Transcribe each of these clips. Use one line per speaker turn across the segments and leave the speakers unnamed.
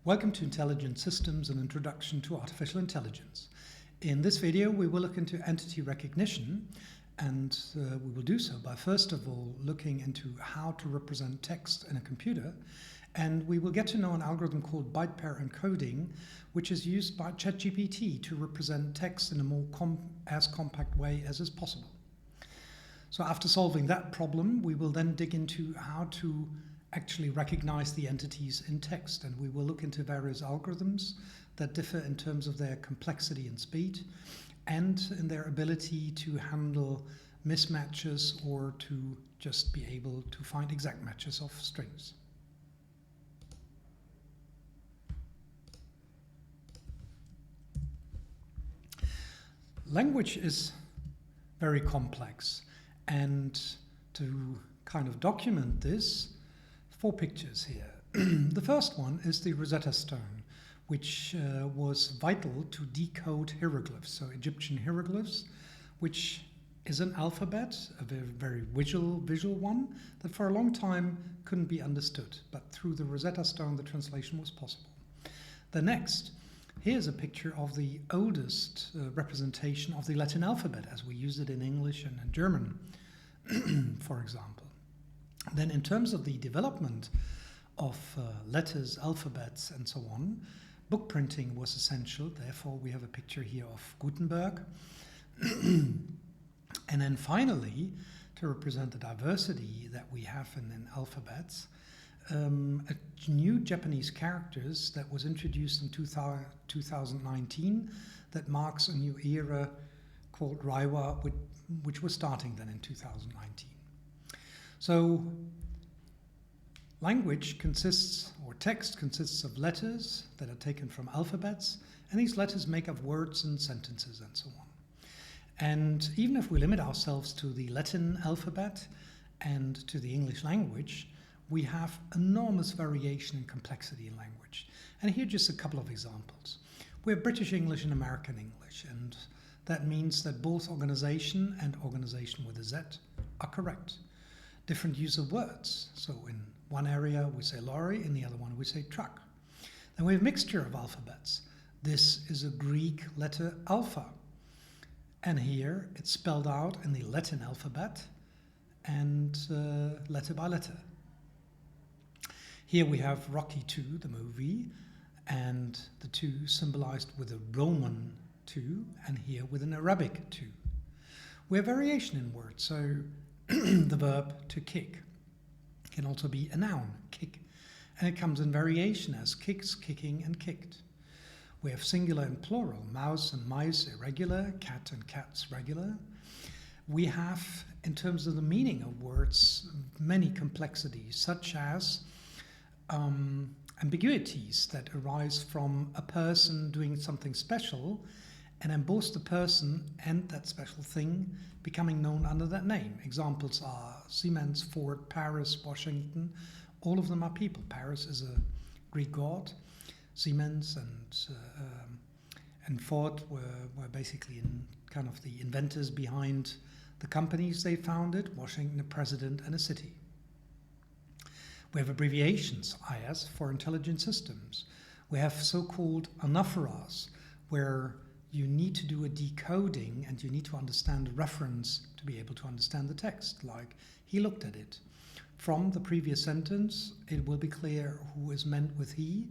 Welcome to Intelligent Systems, an introduction to artificial intelligence. In this video, we will look into entity recognition, and we will do so by first of all looking into how to represent text in a computer, and we will get to know an algorithm called byte pair encoding, which is used by ChatGPT to represent text in a more compact way as is possible. So after solving that problem, we will then dig into how to actually recognize the entities in text, and we will look into various algorithms that differ in terms of their complexity and speed and in their ability to handle mismatches or to just be able to find exact matches of strings. Language is very complex, and to kind of document this, 4 pictures here. The first one is the Rosetta Stone, which was vital to decode hieroglyphs, so Egyptian hieroglyphs, which is an alphabet, a very visual one, that for a long time couldn't be understood. But through the Rosetta Stone, the translation was possible. The next, here's a picture of the oldest representation of the Latin alphabet, as we use it in English and in German, for example. Then in terms of the development of letters, alphabets, and so on, book printing was essential. Therefore, we have a picture here of Gutenberg. And then finally, to represent the diversity that we have in alphabets, a new Japanese characters that was introduced in 2019 that marks a new era called Reiwa, which was starting then in 2019. So language consists, or text consists of letters that are taken from alphabets, and these letters make up words and sentences and so on. And even if we limit ourselves to the Latin alphabet and to the English language, we have enormous variation in complexity in language. And here are just a couple of examples. We have British English and American English, and that means that both organization and organization with a Z are correct. Different use of words. So in one area we say lorry, in the other one we say truck. Then we have mixture of alphabets. This is a Greek letter alpha. And here it's spelled out in the Latin alphabet and letter by letter. Here we have Rocky II, the movie, and the 2 symbolized with a Roman 2, and here with an Arabic 2. We have variation in words, so the verb to kick can also be a noun, kick, and it comes in variation as kicks, kicking, and kicked. We have singular and plural, mouse and mice irregular, cat and cats regular. We have, in terms of the meaning of words, many complexities, such as ambiguities that arise from a person doing something special, and then both the person and that special thing becoming known under that name. Examples are Siemens, Ford, Paris, Washington. All of them are people. Paris is a Greek god. Siemens and Ford were basically in kind of the inventors behind the companies they founded. Washington, a president and a city. We have abbreviations, IS, for intelligent systems. We have so-called anaphoras, where you need to do a decoding and you need to understand a reference to be able to understand the text, like he looked at it. From the previous sentence, it will be clear who is meant with he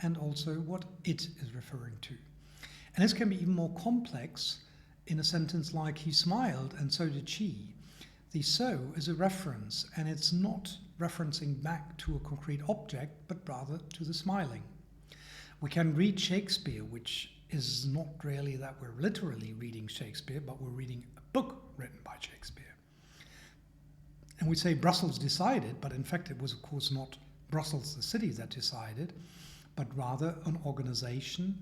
and also what it is referring to. And this can be even more complex in a sentence like he smiled and so did she. The so is a reference, and it's not referencing back to a concrete object, but rather to the smiling. We can read Shakespeare, which is not really that we're literally reading Shakespeare, but we're reading a book written by Shakespeare. And we say Brussels decided, but in fact it was of course not Brussels, the city, that decided, but rather an organization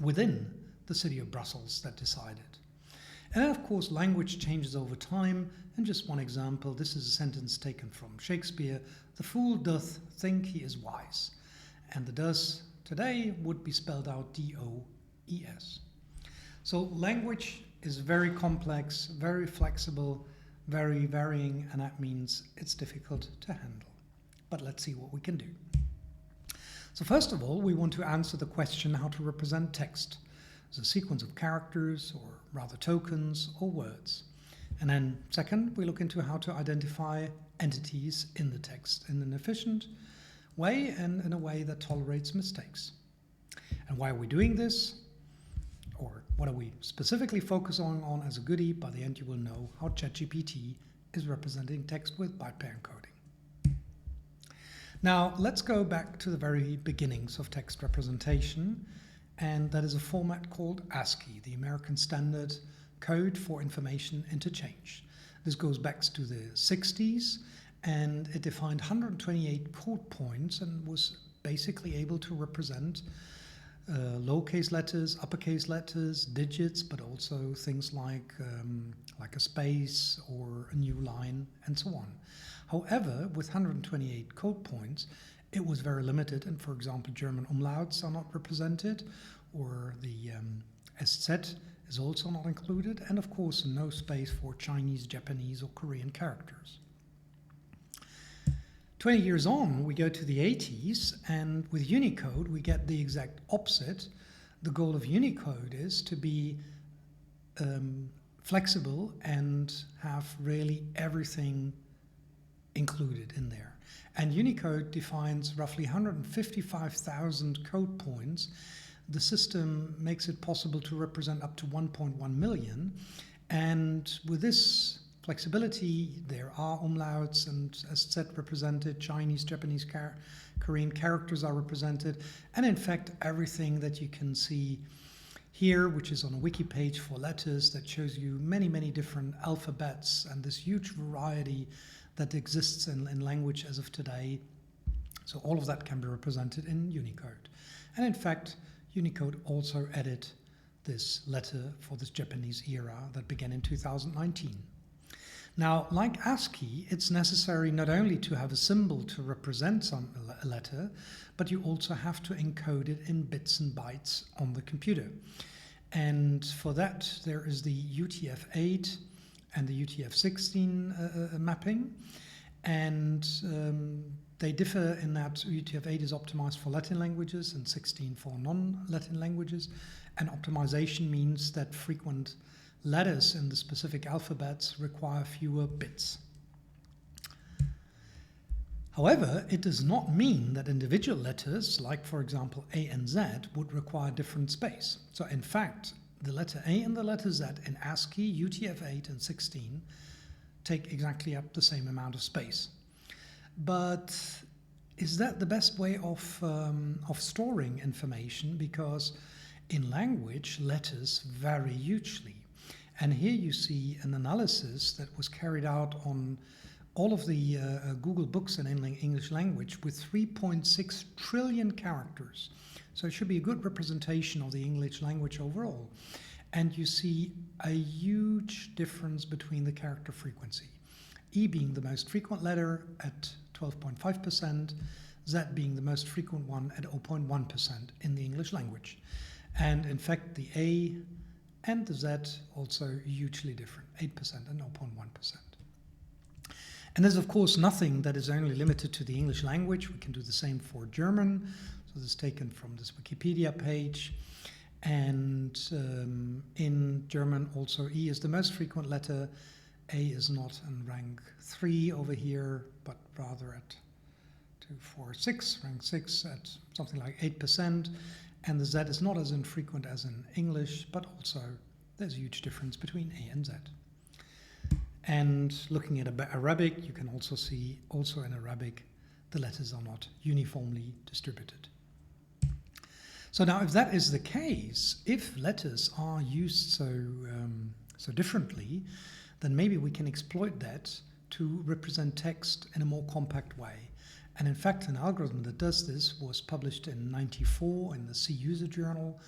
within the city of Brussels that decided. And then of course language changes over time, and just one example, this is a sentence taken from Shakespeare: "The fool doth think he is wise," and the does today would be spelled out D-O-E-S. So language is very complex, very flexible, very varying, and that means it's difficult to handle. But let's see what we can do. So first of all, we want to answer the question how to represent text as a sequence of characters, or rather tokens, or words. And then second, we look into how to identify entities in the text in an efficient way and in a way that tolerates mistakes. And why are we doing this? Or what are we specifically focusing on as a goodie? By the end, you will know how ChatGPT is representing text with byte pair encoding. Now, let's go back to the very beginnings of text representation, and that is a format called Ascii, the American Standard Code for Information Interchange. This goes back to the 60s, and it defined 128 code points and was basically able to represent lowercase letters, uppercase letters, digits, but also things like a space or a new line and so on. However, with 128 code points, it was very limited, and for example, German umlauts are not represented, or the SZ is also not included, and of course no space for Chinese, Japanese or Korean characters. 20 years on, we go to the 80s, and with Unicode we get the exact opposite. The goal of Unicode is to be flexible and have really everything included in there. And Unicode defines roughly 155,000 code points. The system makes it possible to represent up to 1.1 million. And with this flexibility, there are umlauts and SZ represented, Chinese, Japanese, Korean characters are represented, and in fact everything that you can see here, which is on a wiki page for letters that shows you many, many different alphabets and this huge variety that exists in language as of today. So all of that can be represented in Unicode. And in fact, Unicode also added this letter for this Japanese era that began in 2019. Now, like Ascii, it's necessary not only to have a symbol to represent a letter, but you also have to encode it in bits and bytes on the computer. And for that, there is the UTF-8 and the UTF-16 mapping. And they differ in that UTF-8 is optimized for Latin languages and 16 for non-Latin languages. And optimization means that frequent letters in the specific alphabets require fewer bits. However, it does not mean that individual letters, like for example A and Z, would require different space. So in fact, the letter A and the letter Z in Ascii, UTF-8 and 16 take exactly up the same amount of space. But is that the best way of storing information? Because in language, letters vary hugely. And here you see an analysis that was carried out on all of the Google books in English language with 3.6 trillion characters. So it should be a good representation of the English language overall. And you see a huge difference between the character frequency. E being the most frequent letter at 12.5%, Z being the most frequent one at 0.1% in the English language. And in fact, the A and the Z also hugely different, 8% and 0.1%. And there's of course nothing that is only limited to the English language. We can do the same for German. So this is taken from this Wikipedia page. And in German also E is the most frequent letter. A is not in rank 3 over here, but rather at 2, 4, 6, rank 6 at something like 8%. And the Z is not as infrequent as in English, but also there's a huge difference between A and Z. And looking at Arabic, you can also see, also in Arabic, the letters are not uniformly distributed. So now if that is the case, if letters are used so differently, then maybe we can exploit that to represent text in a more compact way. And in fact, an algorithm that does this was published in '94 in the C User Journal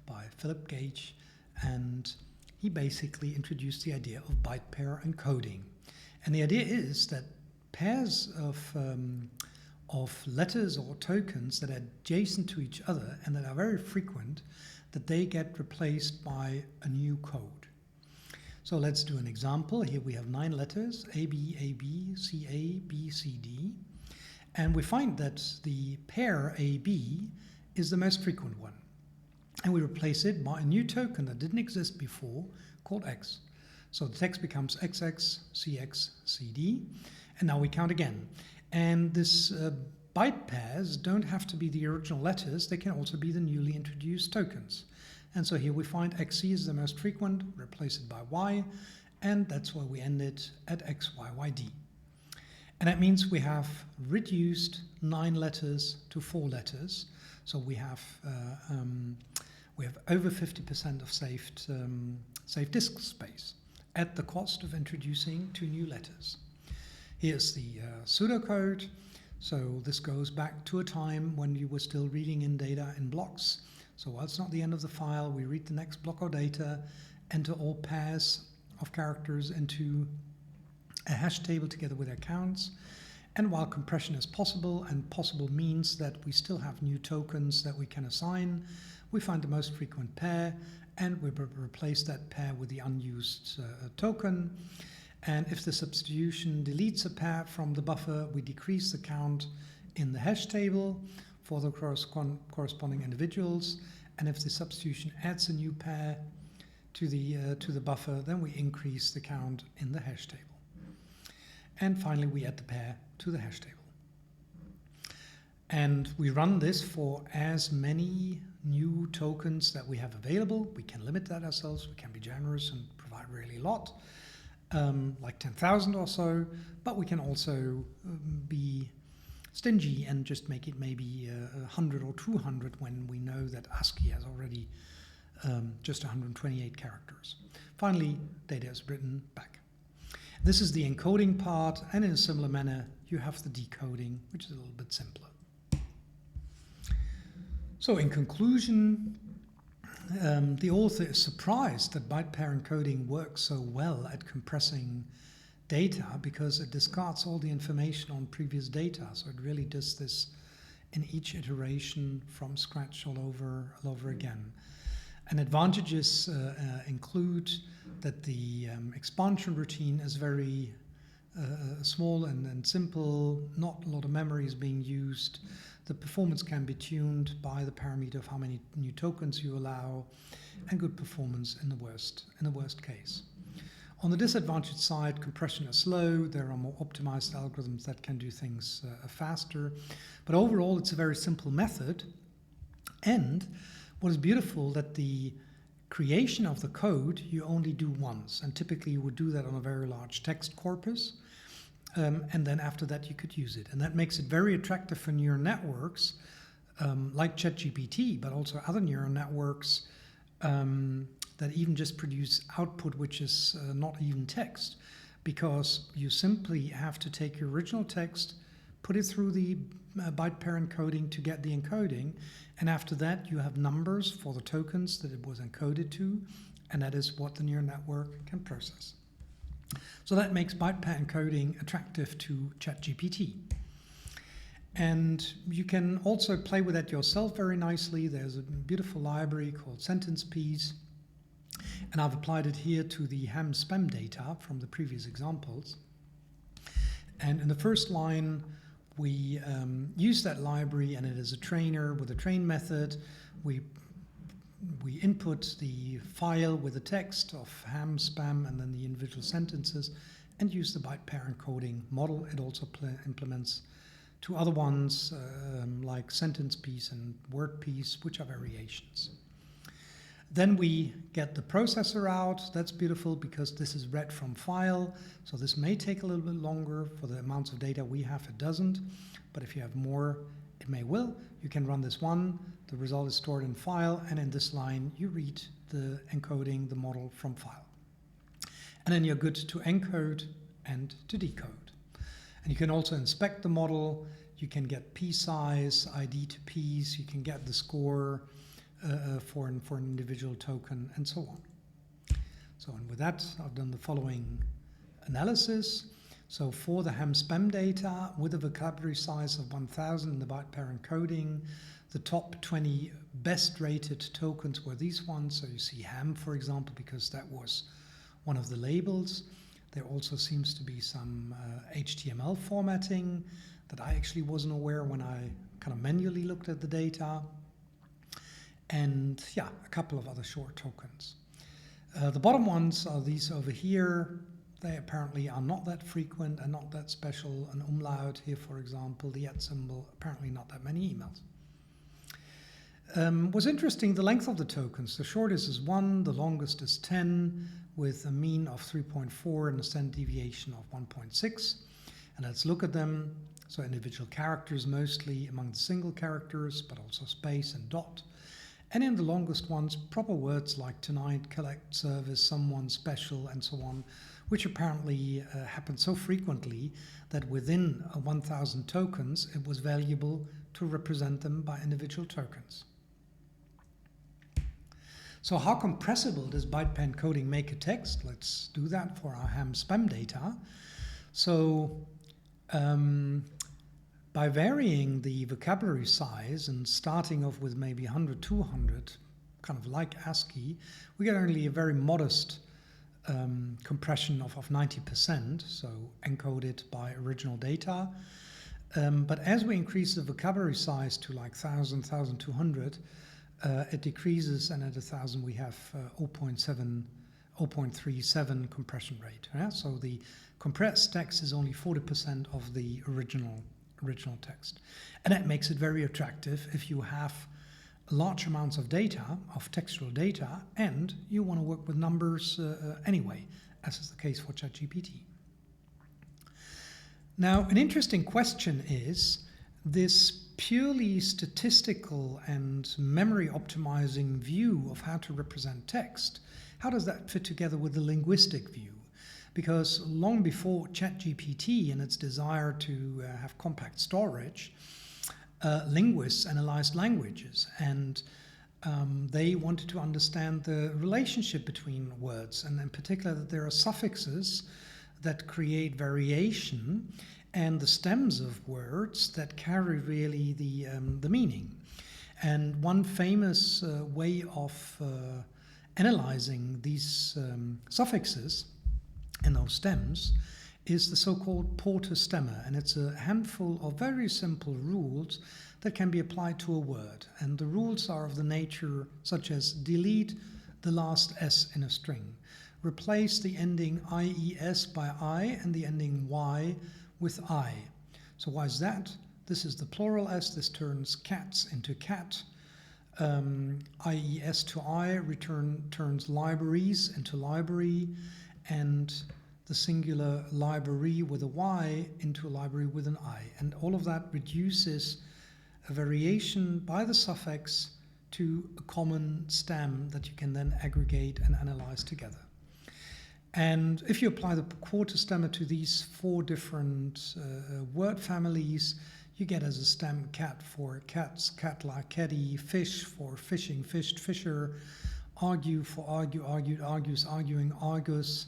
by Philip Gage, and he basically introduced the idea of byte pair encoding. And the idea is that pairs of letters or tokens that are adjacent to each other and that are very frequent, that they get replaced by a new code. So let's do an example. Here we have 9 letters, A, B, C, A, B, C, D. And we find that the pair AB is the most frequent one. And we replace it by a new token that didn't exist before called X. So the text becomes XX, CX, CD. And now we count again. And this byte pairs don't have to be the original letters. They can also be the newly introduced tokens. And so here we find XC is the most frequent, replace it by Y, and that's why we end it at XYYD. And that means we have reduced 9 letters to 4 letters. So we have over 50% of saved disk space at the cost of introducing 2 new letters. Here's the pseudocode. So this goes back to a time when you were still reading in data in blocks. So while it's not the end of the file, we read the next block of data, enter all pairs of characters into a hash table together with their counts. And while compression is possible, and possible means that we still have new tokens that we can assign, we find the most frequent pair, and we replace that pair with the unused token. And if the substitution deletes a pair from the buffer, we decrease the count in the hash table for the corresponding individuals. And if the substitution adds a new pair to the buffer, then we increase the count in the hash table. And finally, we add the pair to the hash table. And we run this for as many new tokens that we have available. We can limit that ourselves. We can be generous and provide really a lot, like 10,000 or so. But we can also be stingy and just make it maybe 100 or 200 when we know that Ascii has already just 128 characters. Finally, data is written back. This is the encoding part, and in a similar manner, you have the decoding, which is a little bit simpler. So in conclusion, the author is surprised that byte pair encoding works so well at compressing data because it discards all the information on previous data. So it really does this in each iteration from scratch all over again. And advantages include that the expansion routine is very small and simple, not a lot of memory is being used. The performance can be tuned by the parameter of how many new tokens you allow, and good performance in the worst case. On the disadvantage side, compression is slow. There are more optimized algorithms that can do things faster. But overall, it's a very simple method. And what is beautiful that the creation of the code you only do once, and typically you would do that on a very large text corpus, and then after that you could use it. And that makes it very attractive for neural networks like ChatGPT, but also other neural networks that even just produce output which is not even text, because you simply have to take your original text, put it through the byte pair encoding to get the encoding, and after that you have numbers for the tokens that it was encoded to, and that is what the neural network can process. So that makes byte pair encoding attractive to ChatGPT. And you can also play with that yourself very nicely. There's a beautiful library called Sentence Piece, and I've applied it here to the ham spam data from the previous examples. And in the first line, we use that library, and it is a trainer with a train method. We input the file with the text of ham, spam, and then the individual sentences, and use the byte pair encoding model. It also implements 2 other ones like sentence piece and word piece, which are variations. Then we get the processor out. That's beautiful because this is read from file. So this may take a little bit longer. For the amounts of data we have, it doesn't. But if you have more, it may will. You can run this one. The result is stored in file. And in this line, you read the encoding, the model from file. And then you're good to encode and to decode. And you can also inspect the model. You can get piece size, ID to piece. You can get the score for an individual token, and so on. So, and with that, I've done the following analysis. So for the ham spam data, with a vocabulary size of 1,000 in the byte pair encoding, the top 20 best rated tokens were these ones. So you see ham, for example, because that was one of the labels. There also seems to be some HTML formatting that I actually wasn't aware when I kind of manually looked at the data. And yeah, a couple of other short tokens. The bottom ones are these over here. They apparently are not that frequent and not that special. An umlaut here, for example, the @ symbol, apparently not that many emails. What's interesting, the length of the tokens. The shortest is 1, the longest is 10, with a mean of 3.4 and a standard deviation of 1.6. And let's look at them. So individual characters mostly among the single characters, but also space and dot. And in the longest ones, proper words like tonight, collect, service, someone, special, and so on, which apparently happen so frequently that within 1,000 tokens, it was valuable to represent them by individual tokens. So how compressible does byte pair encoding make a text? Let's do that for our ham spam data. So by varying the vocabulary size and starting off with maybe 100, 200, kind of like Ascii, we get only a very modest compression of 90%, so encoded by original data. But as we increase the vocabulary size to like 1,000, 1,200, it decreases, and at 1,000 we have 0.37 compression rate. Yeah? So the compressed text is only 40% of the original text. And that makes it very attractive if you have large amounts of data, of textual data, and you want to work with numbers anyway, as is the case for ChatGPT. Now, an interesting question is this purely statistical and memory optimizing view of how to represent text. How does that fit together with the linguistic view? Because long before ChatGPT and its desire to have compact storage, linguists analyzed languages, and they wanted to understand the relationship between words, and in particular that there are suffixes that create variation and the stems of words that carry really the meaning. And one famous way of analyzing these suffixes and those stems is the so-called Porter stemma, and it's a handful of very simple rules that can be applied to a word. And the rules are of the nature such as delete the last S in a string, replace the ending IES by I and the ending Y with I. So why is that? This is the plural S, this turns cats into cat. IES to I turns libraries into library, and the singular library with a Y into a library with an I. And all of that reduces a variation by the suffix to a common stem that you can then aggregate and analyze together. And if you apply the Porter stemma to these 4 different word families, you get as a stem cat for cats, cat-like, caddy, fish for fishing, fished, fisher, argue for argue, argued, argues, arguing, argus.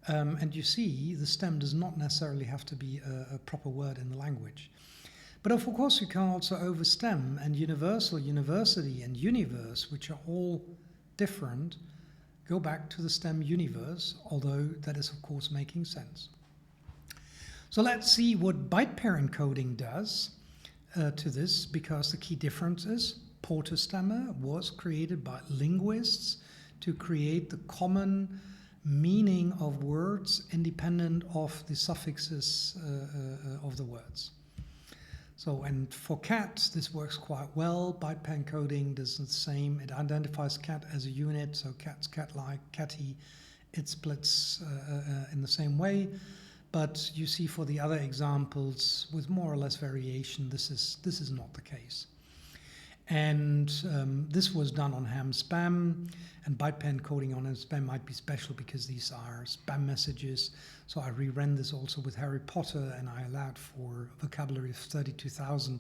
And you see the stem does not necessarily have to be a proper word in the language. But of course you can also overstem, and universal, university, and universe, which are all different, go back to the stem universe, although that is of course making sense. So let's see what byte pair encoding does to this, because the key difference is Porter stemma was created by linguists to create the common meaning of words independent of the suffixes of the words. So, and for cat, this works quite well. Byte pair encoding does the same. It identifies cat as a unit, so cat's cat-like, catty. It splits in the same way. But you see for the other examples, with more or less variation, this is not the case. And this was done on ham spam, and byte pair encoding on ham spam might be special because these are spam messages. So I reran this also with Harry Potter, and I allowed for vocabulary of 32,000,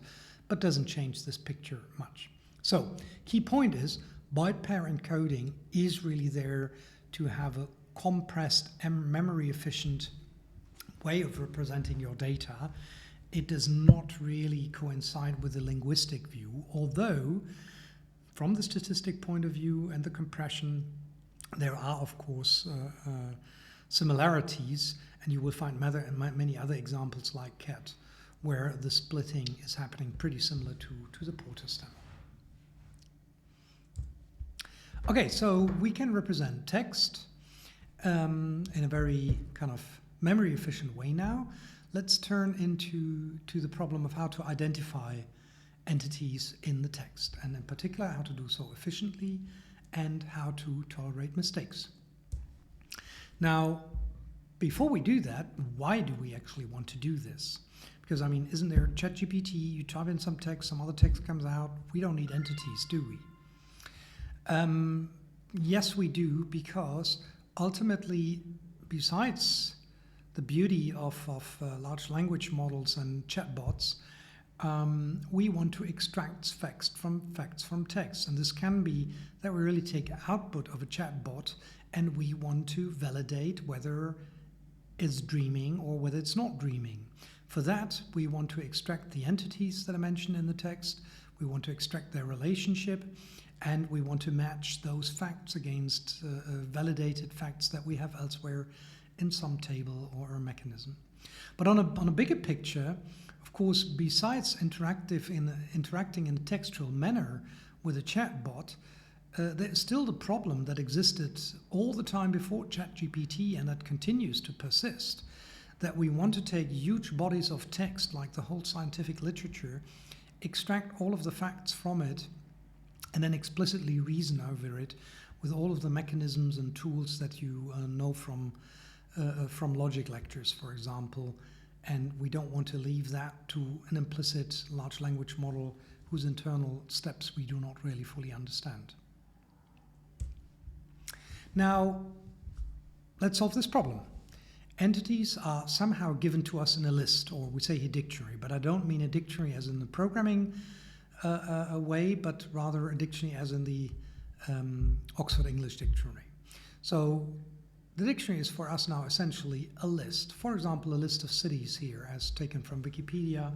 but doesn't change this picture much. So key point is byte pair encoding is really there to have a compressed and memory efficient way of representing your data. It does not really coincide with the linguistic view, although from the statistic point of view and the compression, there are of course similarities, and you will find many other examples like cat, where the splitting is happening pretty similar to the Porter stem. Okay, so we can represent text in a very kind of memory efficient way now. Let's turn into the problem of how to identify entities in the text, and in particular how to do so efficiently and how to tolerate mistakes. Now, before we do that, why do we actually want to do this? Because, I mean, isn't there ChatGPT, you type in some text, some other text comes out, we don't need entities, do we? Yes, we do, because ultimately, besides the beauty of large language models and chatbots, we want to extract facts from text. And this can be that we really take output of a chatbot and we want to validate whether it's dreaming or whether it's not dreaming. For that, we want to extract the entities that are mentioned in the text, we want to extract their relationship, and we want to match those facts against validated facts that we have elsewhere in some table or a mechanism. But on a bigger picture, of course, besides interacting in a textual manner with a chatbot, there's still the problem that existed all the time before ChatGPT and that continues to persist, that we want to take huge bodies of text, like the whole scientific literature, extract all of the facts from it, and then explicitly reason over it with all of the mechanisms and tools that you know from logic lectures, for example. And we don't want to leave that to an implicit large language model whose internal steps we do not really fully understand. Now, let's solve this problem. Entities are somehow given to us in a list, or we say a dictionary, but I don't mean a dictionary as in the programming way, but rather a dictionary as in the Oxford English Dictionary. So the dictionary is for us now essentially a list. For example, a list of cities here, as taken from Wikipedia,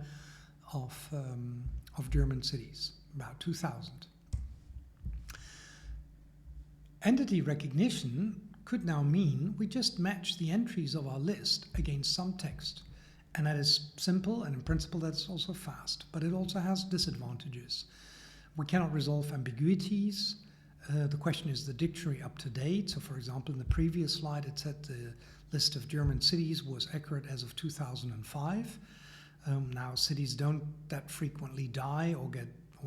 of German cities, about 2,000. Entity recognition could now mean we just match the entries of our list against some text. And that is simple, and in principle that's also fast, but it also has disadvantages. We cannot resolve ambiguities. The question is the dictionary up to date? So for example, in the previous slide it said the list of German cities was accurate as of 2005. Now cities don't that frequently die or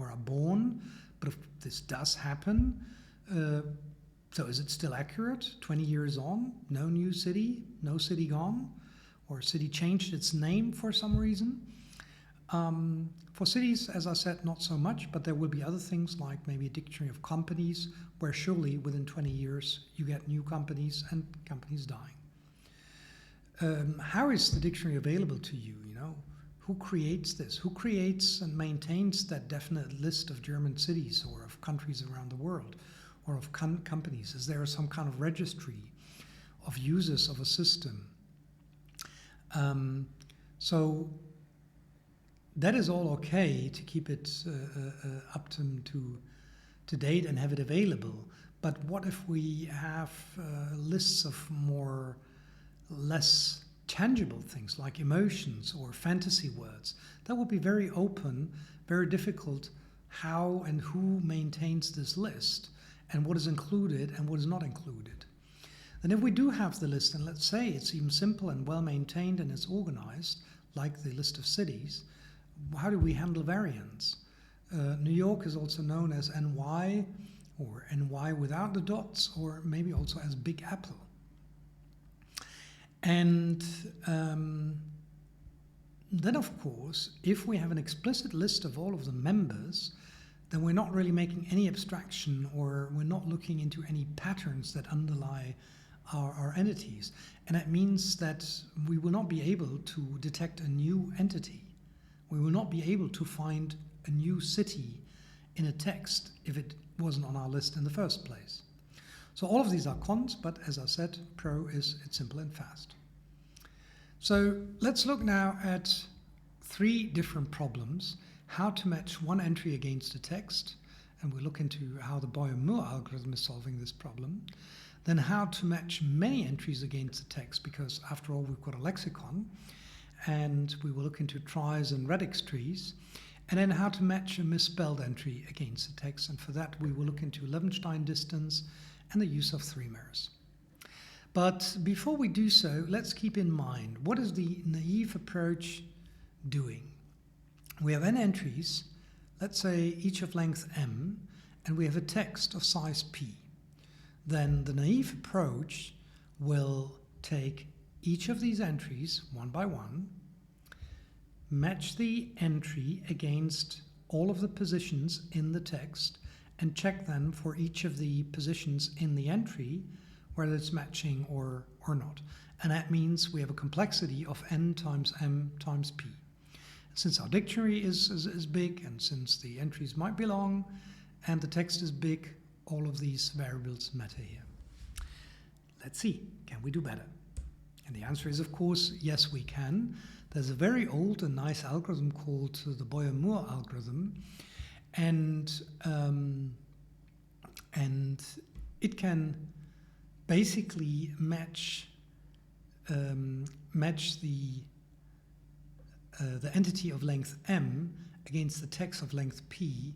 are born, but if this does happen, so is it still accurate 20 years on? No new city, no city gone? Or a city changed its name for some reason? For cities, as I said, not so much, but there will be other things like maybe a dictionary of companies, where surely within 20 years you get new companies and companies dying. How is the dictionary available to you? Who creates this? Who creates and maintains that definite list of German cities or of countries around the world? Or of companies? Is there some kind of registry of users of a system? So that is all okay to keep it up to date and have it available. But what if we have lists of less tangible things like emotions or fantasy words? That would be very open, very difficult. How and who maintains this list? And what is included and what is not included. And if we do have the list, and let's say it's even simple and well maintained and it's organized, like the list of cities, how do we handle variants? New York is also known as NY, or NY without the dots, or maybe also as Big Apple. And then, of course, if we have an explicit list of all of the members, then we're not really making any abstraction, or we're not looking into any patterns that underlie our entities. And that means that we will not be able to detect a new entity. We will not be able to find a new city in a text if it wasn't on our list in the first place. So all of these are cons, but as I said, pro is it's simple and fast. So let's look now at 3 different problems. How to match one entry against a text, and we'll look into how the Boyer-Moore algorithm is solving this problem. then how to match many entries against the text, because after all we've got a lexicon, and we will look into tries and Radix-trees, and then how to match a misspelled entry against the text, and for that we will look into Levenshtein distance and the use of three mirrors. But before we do so, let's keep in mind, what is the naive approach doing? We have n entries, let's say each of length m, and we have a text of size p. Then the naive approach will take each of these entries one by one, match the entry against all of the positions in the text, and check then for each of the positions in the entry whether it's matching or not. And that means we have a complexity of n times m times p. Since our dictionary is big, and since the entries might be long and the text is big, all of these variables matter here. Let's see, can we do better? And the answer is, of course, yes, we can. There's a very old and nice algorithm called the Boyer-Moore algorithm, and it can basically match the entity of length m against the text of length p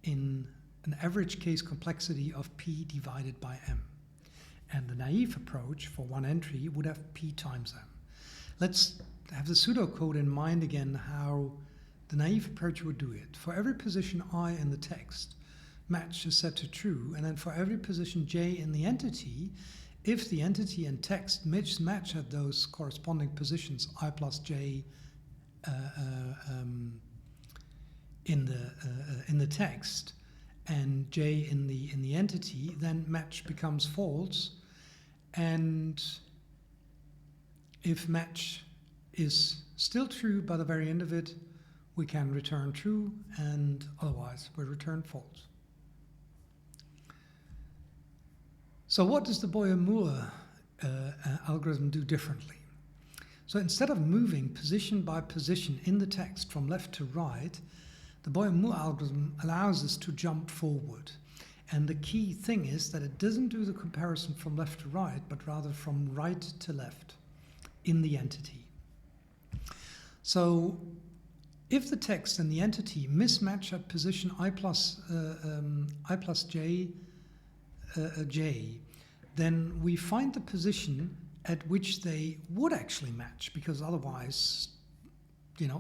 in an average case complexity of p divided by m. And the naive approach for one entry would have p times m. Let's have the pseudocode in mind again, how the naive approach would do it. For every position I in the text, match is set to true, and then for every position j in the entity, if the entity and text match at those corresponding positions I plus j in the text and j in the entity, then match becomes false. And if match is still true by the very end of it, we can return true, and otherwise we return false. So what does the Boyer-Moore algorithm do differently? So instead of moving position by position in the text from left to right, the Boyer-Moore algorithm allows us to jump forward. And the key thing is that it doesn't do the comparison from left to right, but rather from right to left in the entity. So if the text and the entity mismatch at position I plus j, then we find the position at which they would actually match, because otherwise,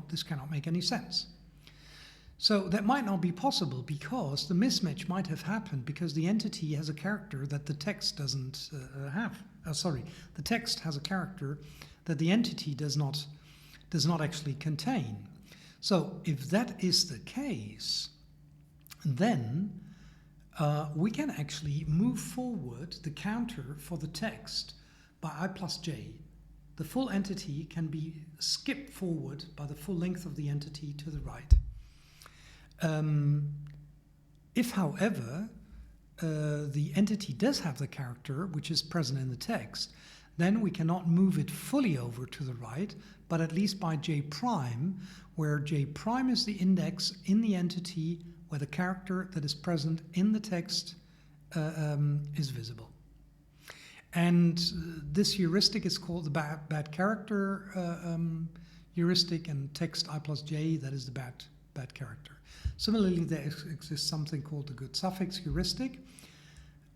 this cannot make any sense. So that might not be possible, because the mismatch might have happened because the entity has a character that the text doesn't have. The text has a character that the entity does not actually contain. So if that is the case, then we can actually move forward the counter for the text by I plus j. The full entity can be skipped forward by the full length of the entity to the right. If, however, the entity does have the character which is present in the text, then we cannot move it fully over to the right, but at least by j prime, where j prime is the index in the entity where the character that is present in the text is visible. And this heuristic is called the bad character heuristic, and text I plus j, that is the bad character. Similarly, there exists something called the good suffix heuristic.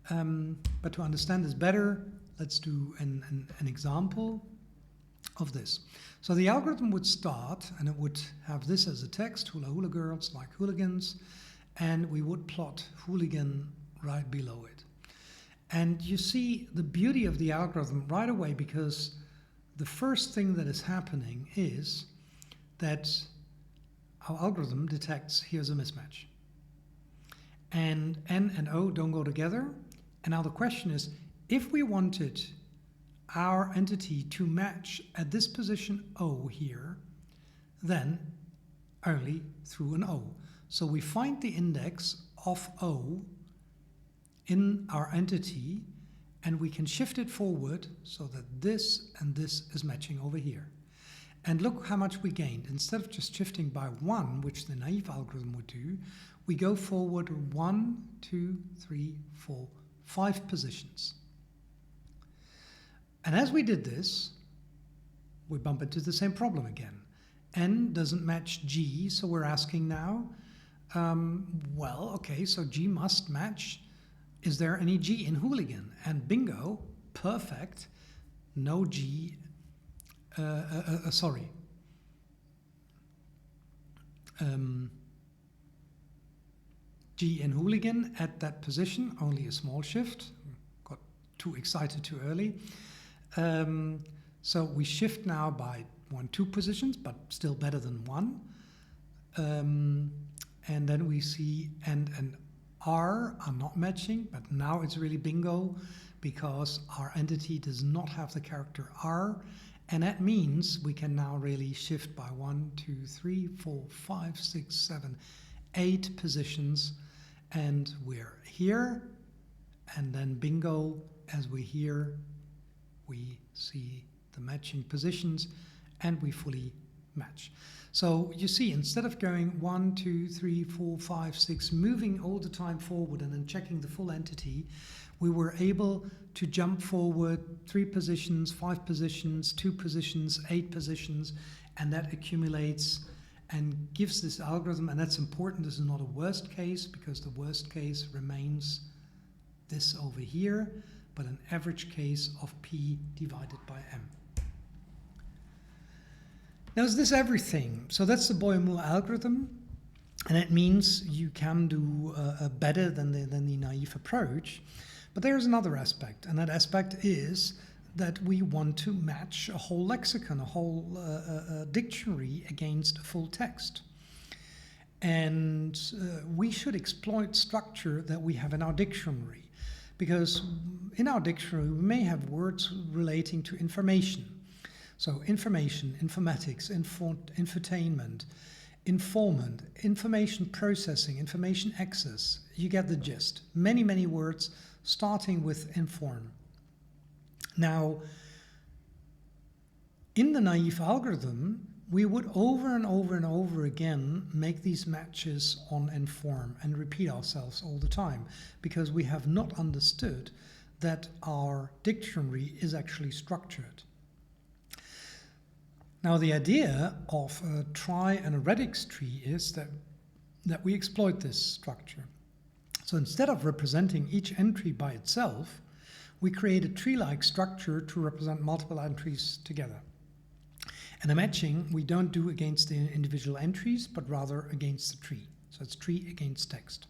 But to understand this better, let's do an example of this. So the algorithm would start, and it would have this as a text, hula hula girls like hooligans, and we would plot hooligan right below it. And you see the beauty of the algorithm right away, because the first thing that is happening is that our algorithm detects here's a mismatch. And N and O don't go together. And now the question is, if we wanted our entity to match at this position O here, then only through an O. So we find the index of O in our entity, and we can shift it forward so that this and this is matching over here. And look how much we gained. Instead of just shifting by 1, which the naive algorithm would do, we go forward 1, 2, 3, 4, 5 positions. And as we did this, we bump into the same problem again. N doesn't match G, so we're asking now, well, okay, so G must match. Is there any G in hooligan? And bingo, perfect, no G, sorry. G in hooligan at that position, only a small shift. Got too excited too early. So we shift now by 1, 2 positions, but still better than 1. And then we see N and R are not matching, but now it's really bingo because our entity does not have the character R. And that means we can now really shift by 1, 2, 3, 4, 5, 6, 7, 8 positions. And we're here. And then bingo, as we're here, we see the matching positions and we fully match. So you see, instead of going 1, 2, 3, 4, 5, 6, moving all the time forward and then checking the full entity, we were able to jump forward 3 positions, 5 positions, 2 positions, 8 positions, and that accumulates and gives this algorithm, and that's important, this is not a worst case, because the worst case remains this over here, but an average case of P divided by M. Now, is this everything? So that's the Boyer-Moore algorithm, and it means you can do better than the naive approach. But there's another aspect, and that aspect is that we want to match a whole lexicon, a whole dictionary against full text. And we should exploit structure that we have in our dictionary, because in our dictionary we may have words relating to information. So information, informatics, infotainment, informant, information processing, information access. You get the gist. Many, many words starting with inform. Now, in the naive algorithm, we would over and over and over again make these matches on inform and repeat ourselves all the time, because we have not understood that our dictionary is actually structured. Now, the idea of a Trie and a Radix-Tree is that we exploit this structure. So instead of representing each entry by itself, we create a tree-like structure to represent multiple entries together. And the matching we don't do against the individual entries, but rather against the tree. So it's tree against text.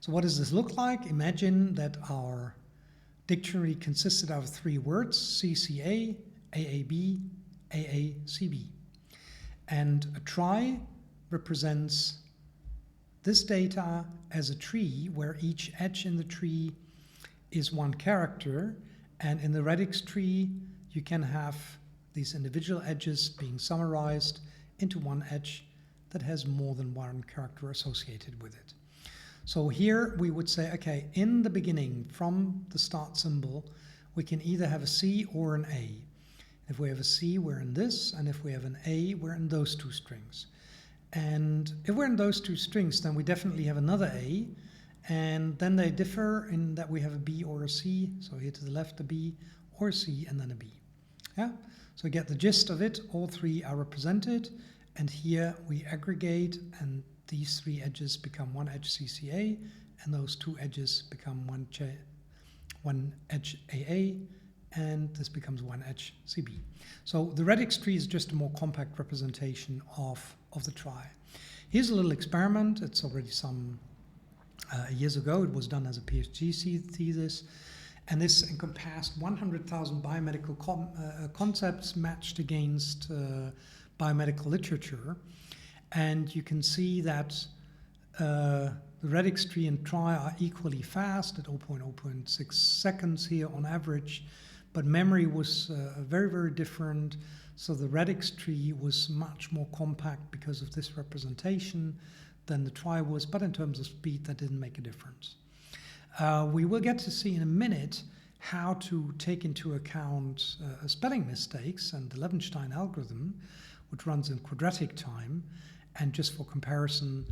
So what does this look like? Imagine that our dictionary consisted of 3 words, CCA, AAB, AACB. And a trie represents this data as a tree where each edge in the tree is 1 character, and in the Radix-Tree you can have these individual edges being summarized into 1 edge that has more than 1 character associated with it. So here we would say, okay, in the beginning, from the start symbol, we can either have a C or an A. If we have a C, we're in this, and if we have an A, we're in those 2 strings. And if we're in those 2 strings, then we definitely have another A, and then they differ in that we have a B or a C. So here to the left a B or a C and then a B. Yeah. So we get the gist of it. All 3 are represented, and here we aggregate, and these 3 edges become 1 edge CCA, and those 2 edges become 1 edge AA, and this becomes 1 edge CB. So the Radix-Tree is just a more compact representation of the trie. Here's a little experiment. It's already some years ago. It was done as a PhD thesis, and this encompassed 100,000 biomedical concepts matched against biomedical literature. And you can see that the Radix-Tree and Trie are equally fast at 0.06 seconds here on average, but memory was very, very different. So the Radix-Tree was much more compact because of this representation than the Trie was, but in terms of speed, that didn't make a difference. We will get to see in a minute how to take into account spelling mistakes and the Levenshtein algorithm, which runs in quadratic time. And just for comparison,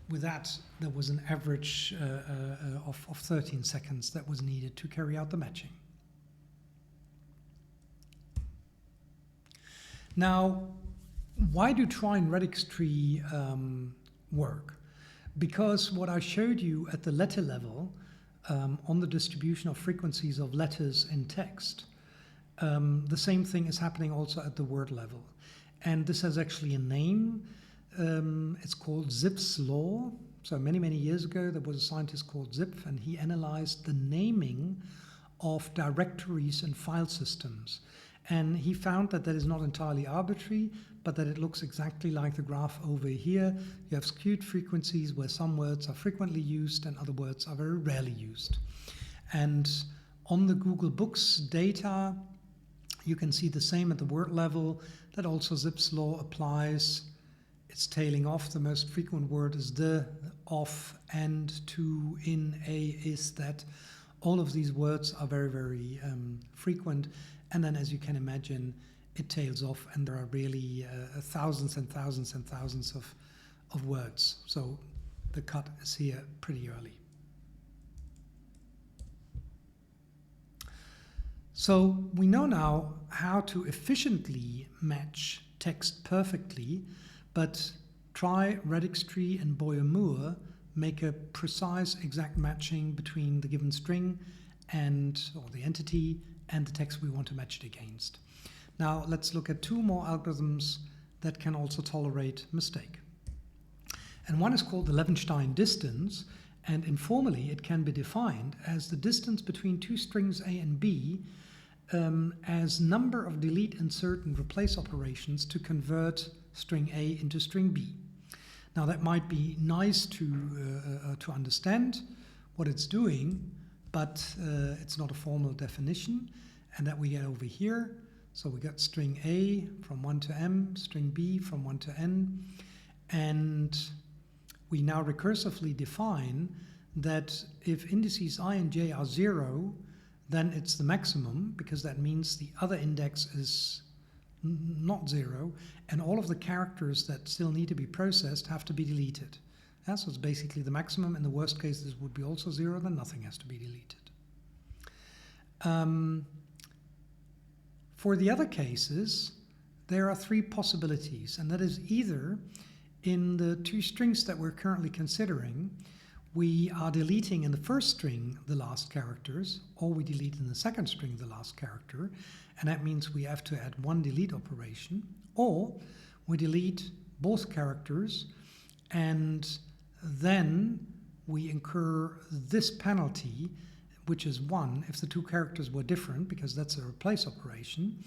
with that, there was an average of 13 seconds that was needed to carry out the matching. Now, why do Trie and Radix-Tree work? Because what I showed you at the letter level on the distribution of frequencies of letters in text, the same thing is happening also at the word level. And this has actually a name. It's called Zipf's law. So many years ago, there was a scientist called Zipf, and he analyzed the naming of directories and file systems. And he found that that is not entirely arbitrary, but that it looks exactly like the graph over here. You have skewed frequencies where some words are frequently used and other words are very rarely used. And on the Google Books data, you can see the same at the word level, that also Zipf's law applies. It's tailing off. The most frequent word is the, of, and, to, in, a, is, that. All of these words are very frequent. And then, as you can imagine, it tails off, and there are really thousands and thousands and thousands of words. So the cut is here pretty early. So we know now how to efficiently match text perfectly, but Trie, Radix-Tree, and Boyer-Moore make a precise, exact matching between the given string or the entity and the text we want to match it against. Now let's look at two more algorithms that can also tolerate mistake. And one is called the Levenshtein distance, and informally it can be defined as the distance between two strings A and B as number of delete, insert, and replace operations to convert string A into string B. Now that might be nice to understand what it's doing, but it's not a formal definition, and that we get over here. So we got string A from 1 to M, string B from 1 to N, and we now recursively define that if indices I and j are 0, then it's the maximum, because that means the other index is not 0, and all of the characters that still need to be processed have to be deleted. Yeah, so it's basically the maximum. In the worst case, this would be also 0, then nothing has to be deleted. For the other cases, there are three possibilities, and that is either in the two strings that we're currently considering, we are deleting in the first string the last characters, or we delete in the second string the last character, and that means we have to add one delete operation, or we delete both characters and then we incur this penalty, which is 1 if the two characters were different, because that's a replace operation,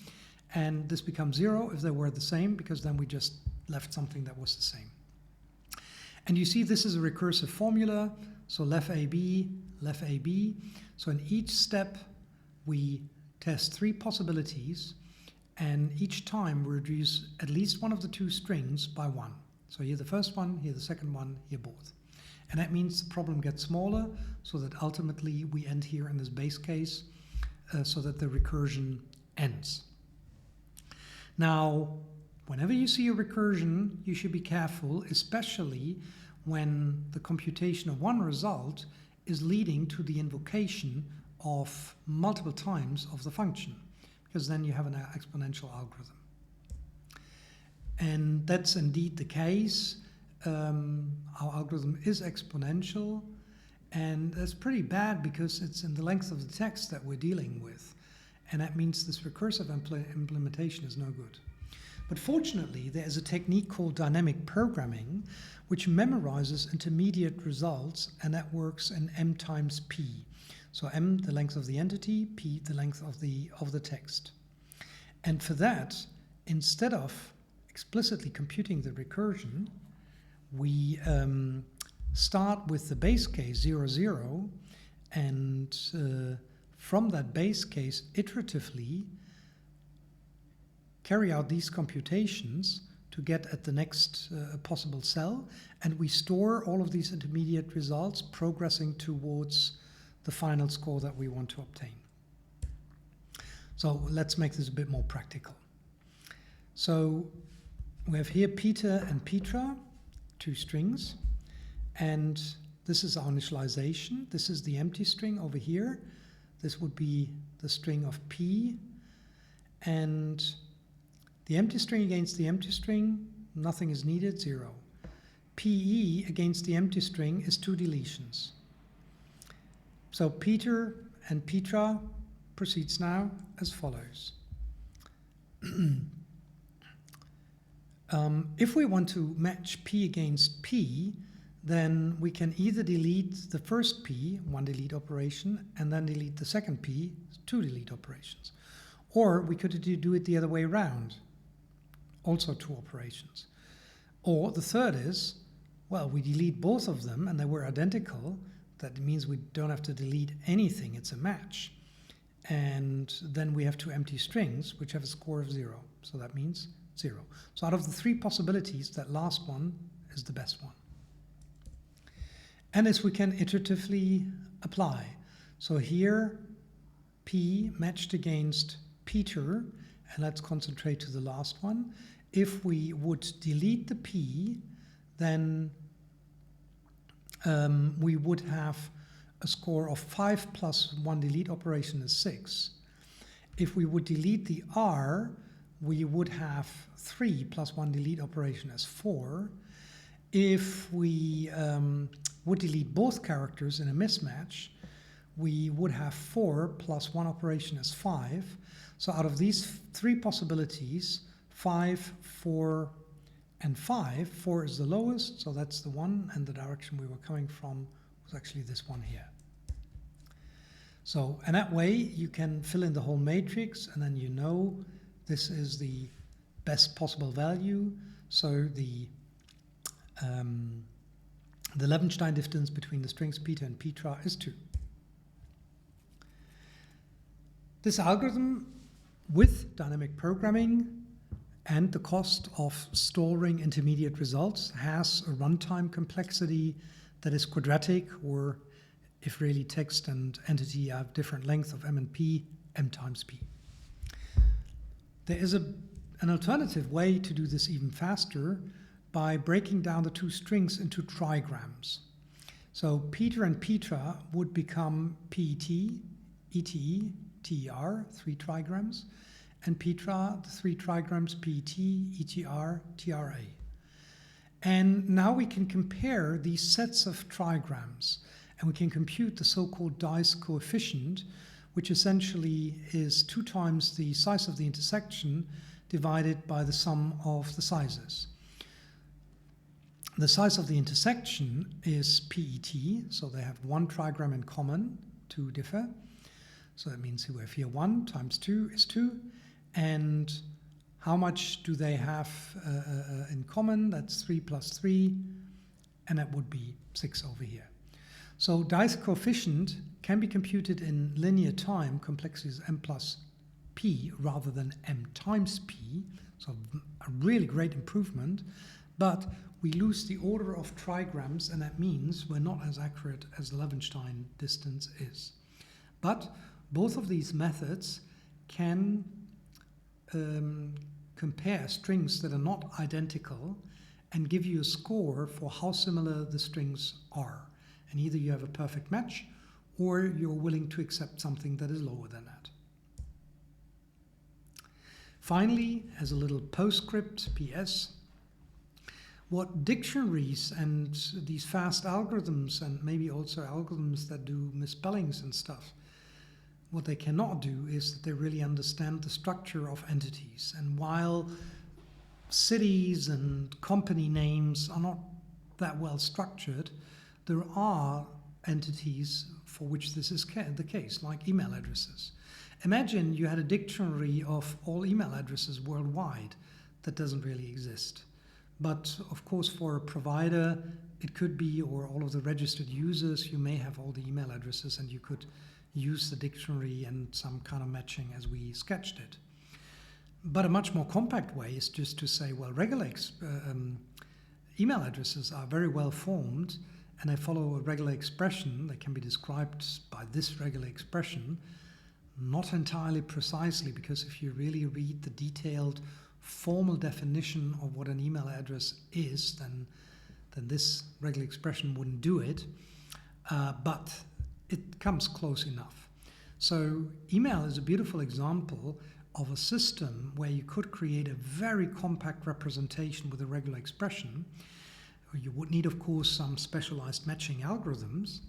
and this becomes 0 if they were the same, because then we just left something that was the same. And you see this is a recursive formula, so left AB, left AB. So in each step we test three possibilities, and each time we reduce at least one of the two strings by 1. So here the first one, here the second one, here both. And that means the problem gets smaller, so that ultimately we end here in this base case, so that the recursion ends. Now, whenever you see a recursion, you should be careful, especially when the computation of one result is leading to the invocation of multiple times of the function, because then you have an exponential algorithm. And that's indeed the case. Our algorithm is exponential, and that's pretty bad because it's in the length of the text that we're dealing with, and that means this recursive implementation is no good. But fortunately, there is a technique called dynamic programming, which memorizes intermediate results, and that works in m times p. So m, the length of the entity, p, the length of the text. And for that, instead of explicitly computing the recursion, we start with the base case 0, 0, and from that base case, iteratively carry out these computations to get at the next possible cell, and we store all of these intermediate results, progressing towards the final score that we want to obtain. So let's make this a bit more practical. So we have here Peter and Petra, two strings, and this is our initialization. This is the empty string over here. This would be the string of P, and The empty string against the empty string, nothing is needed, 0. PE against the empty string is 2 deletions. So Peter and Petra proceeds now as follows. If we want to match P against P, then we can either delete the first P, 1 delete operation, and then delete the second P, 2 delete operations. Or we could do it the other way around, also 2 operations. Or the third is, well, we delete both of them and they were identical. That means we don't have to delete anything, it's a match. And then we have 2 empty strings, which have a score of 0. So that means 0. So out of the 3 possibilities, that last one is the best one. And this we can iteratively apply. So here, P matched against Peter, and let's concentrate to the last one. If we would delete the P, then we would have a score of 5 plus 1 delete operation is 6. If we would delete the R, we would have 3 plus 1 delete operation as 4. If we would delete both characters in a mismatch, we would have 4 plus 1 operation as 5. So out of these 3 possibilities, 5, 4, and 5, 4 is the lowest, so that's the one, and the direction we were coming from was actually this one here. So, and that way you can fill in the whole matrix, and then you know this is the best possible value. So the Levenshtein distance between the strings Peter and Petra is 2. This algorithm with dynamic programming and the cost of storing intermediate results has a runtime complexity that is quadratic, or if really text and entity have different length of m and p, m times p. There is an alternative way to do this even faster by breaking down the 2 strings into trigrams. So Peter and Petra would become PET, ETE, TER, 3 trigrams, and Petra, the 3 trigrams PET, ETR, TRA. And now we can compare these sets of trigrams, and we can compute the so-called dice coefficient, which essentially is 2 times the size of the intersection divided by the sum of the sizes. The size of the intersection is PET, so they have 1 trigram in common, 2 differ. So that means we have here 1 times 2 is 2. And how much do they have in common? That's 3 plus 3, and that would be 6 over here. So dice coefficient can be computed in linear time, complexity is m plus p rather than m times p, so a really great improvement, but we lose the order of trigrams, and that means we're not as accurate as the Levenshtein distance is. But both of these methods can compare strings that are not identical and give you a score for how similar the strings are. And either you have a perfect match or you're willing to accept something that is lower than that. Finally, as a little postscript, PS, what dictionaries and these fast algorithms, and maybe also algorithms that do misspellings and stuff, what they cannot do is that they really understand the structure of entities. And while cities and company names are not that well structured, there are entities for which this is the case, like email addresses. Imagine you had a dictionary of all email addresses worldwide. That doesn't really exist. But of course, for a provider, it could be, or all of the registered users, you may have all the email addresses and you could use the dictionary and some kind of matching as we sketched it. But a much more compact way is just to say, well, regular email addresses are very well formed and they follow a regular expression. They can be described by this regular expression, not entirely precisely, because if you really read the detailed formal definition of what an email address is, then this regular expression wouldn't do it, but it comes close enough. So email is a beautiful example of a system where you could create a very compact representation with a regular expression, you would need, of course, some specialized matching algorithms.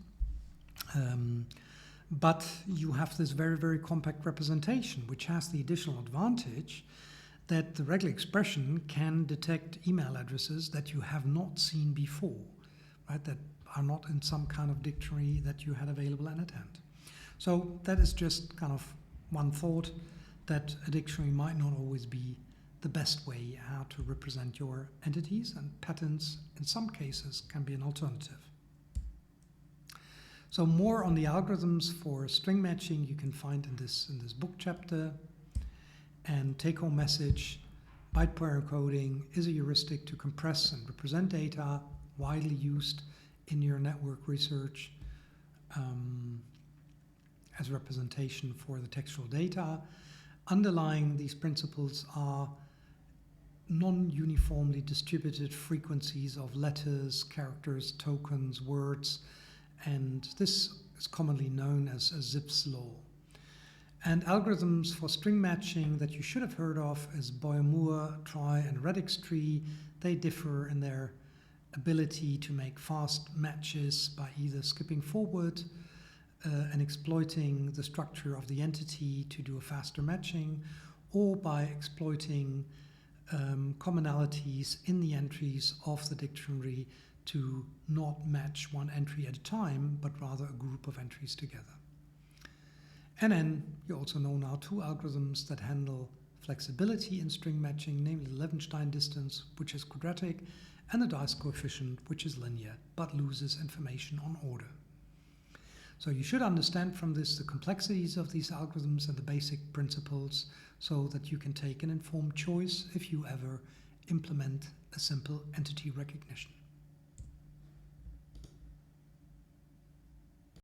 But you have this very, very compact representation, which has the additional advantage that the regular expression can detect email addresses that you have not seen before, right? That are not in some kind of dictionary that you had available at hand. So that is just kind of one thought, that a dictionary might not always be the best way how to represent your entities, and patterns in some cases can be an alternative. So more on the algorithms for string matching you can find in this book chapter. And take-home message: byte pair encoding is a heuristic to compress and represent data, widely used in your network research as representation for the textual data. Underlying these principles are non-uniformly distributed frequencies of letters, characters, tokens, words, and this is commonly known as Zipf's law. And algorithms for string matching that you should have heard of is Boyer-Moore, Trie, and Radix-Tree. They differ in their ability to make fast matches by either skipping forward and exploiting the structure of the entity to do a faster matching, or by exploiting commonalities in the entries of the dictionary to not match one entry at a time, but rather a group of entries together. And then you also know now two algorithms that handle flexibility in string matching, namely the Levenshtein distance, which is quadratic, and the dice coefficient, which is linear, but loses information on order. So you should understand from this the complexities of these algorithms and the basic principles, so that you can take an informed choice if you ever implement a simple entity recognition.